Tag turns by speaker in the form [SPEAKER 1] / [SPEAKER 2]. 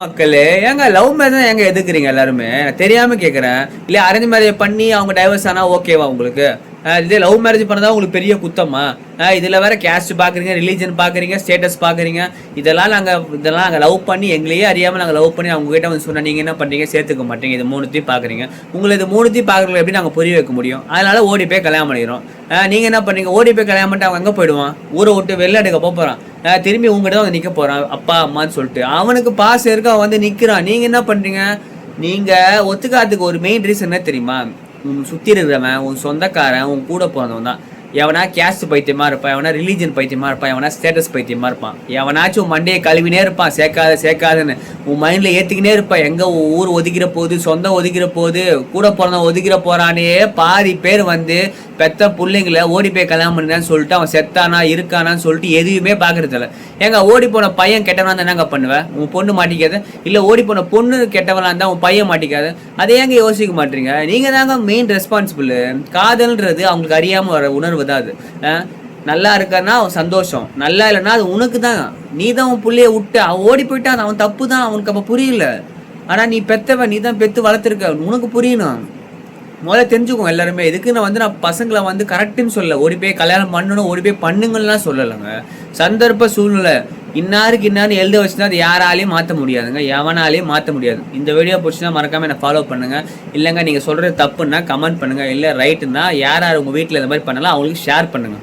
[SPEAKER 1] மக்களே ஏங்க love marriage தான் ஏங்க எதுக்குறீங்க எல்லாருமே? நான் தெரியாம கேட்குறேன். இல்ல அரேஞ்ச் மேரேஜ் பண்ணி அவங்க டைவர்ஸ் ஆனா ஓகேவா உங்களுக்கு? இதே லவ் மேரேஜ் பண்ணதா உங்களுக்கு பெரிய குத்தமா? இதுல வேற கேஸ்ட் பாக்குறீங்க, ரிலீஜன் பாக்குறீங்க, ஸ்டேட்டஸ் பாக்குறீங்க. இதெல்லாம் நாங்க லவ் பண்ணி எங்களையே அறியாம நாங்க லவ் பண்ணி அவங்க கிட்ட வந்து சொன்னா நீங்க என்ன பண்றீங்க? சேர்த்துக்க மாட்டீங்க. இது மூணுத்தையும் பாக்குறீங்க. உங்களை இது மூணுத்தையும் பாக்குறதுல எப்படி நாங்க புரிய வைக்க முடியும்? அதனால ஓடி போய் கல்யாணம் பண்ணிக்கிறோம். நீங்க என்ன பண்ணீங்க? ஓடி போய் கல்யாணம் பண்ணிட்டு அவங்க எங்க போயிடுவான்? ஊரை விட்டு வெளில எடுக்க போறான். திரும்பி உங்ககிட்ட வந்து நிக்க போறான் அப்பா அம்மான்னு சொல்லிட்டு. அவனுக்கு பாசம் இருக்க அவன் வந்து நிக்கிறான். நீங்க என்ன பண்றீங்க? நீங்க ஒத்துக்காததுக்கு ஒரு மெயின் ரீசன் என்ன தெரியுமா? உன் சுத்தி இருக்கிறவன், உன் சொந்தக்காரன், உன் கூட பிறந்தவன் தான். எவனா கேஸ்ட் பைத்தியமா இருப்பான், எவனா ரிலீஜன் பைத்தியமா இருப்பான், எவனா ஸ்டேட்டஸ் பைத்தியமா இருப்பான், எவனாச்சும் உன் மண்டையை கழுவினே இருப்பான் சேர்க்காதுன்னு உன் மைண்ட்ல ஏத்திக்கினே இருப்பான். எங்க ஊர் ஒதுக்கிற போது, சொந்தம் ஒதுக்கிற போது, கூட பிறந்த ஒதுக்கிற போறானே. பாதி பேர் வந்து பெத்த பிள்ளைங்களை ஓடி போய் கல்யாணம் பண்ணான்னு சொல்லிட்டு அவன் செத்தானா இருக்கானான்னு சொல்லிட்டு எதுவுமே பாக்குறது இல்லை. ஏங்க ஓடி போன பையன் கெட்டவனா இருந்தா என்னங்க பண்ணுவேன்? உன் பொண்ணு மாட்டிக்காது. இல்ல ஓடி போன பொண்ணு கெட்டவனா இருந்தா உன் பையன் மாட்டிக்காது. அதை ஏங்க யோசிக்க மாட்டீங்க? நீங்க தாங்க மெயின் ரெஸ்பான்சிபிள். காதல்ன்றது அவங்களுக்கு அறியாம வர உணர்வு தான் அது. நல்லா இருக்கன்னா அவன் சந்தோஷம், நல்லா இல்லைன்னா அது உனக்கு தான். நீ தான் உன் புள்ளைய விட்டு அவன் ஓடி போயிட்டான், அவன் தப்பு தான், அவனுக்கு அப்ப புரியல. ஆனா நீ பெத்தவன், நீ தான் பெத்து வளர்த்துருக்க, உனக்கு புரியணும். முதல்ல தெரிஞ்சுக்கோங்க எல்லாருமே. இதுக்கு நான் பசங்களை வந்து கரெக்டுன்னு சொல்ல, ஓடி போய் கல்யாணம் பண்ணணும், ஓடி போய் பண்ணுங்கலாம் சொல்லலைங்க. சந்தர்ப்ப சூழ்நிலை இன்னாருக்கு இன்னான்னு எழுத வச்சுன்னா அது யாராலையும் மாற்ற முடியாதுங்க, எவனாலையும் மாற்ற முடியாது. இந்த வீடியோ பிடிச்சினா மறக்காம என்னை ஃபாலோ பண்ணுங்க. இல்லைங்க நீங்கள் சொல்கிறது தப்புன்னா கமெண்ட் பண்ணுங்க. இல்லை ரைட்டுன்னா யார் யார் உங்கள் வீட்டில் இந்த மாதிரி பண்ணலாம் அவங்களுக்கு ஷேர் பண்ணுங்க.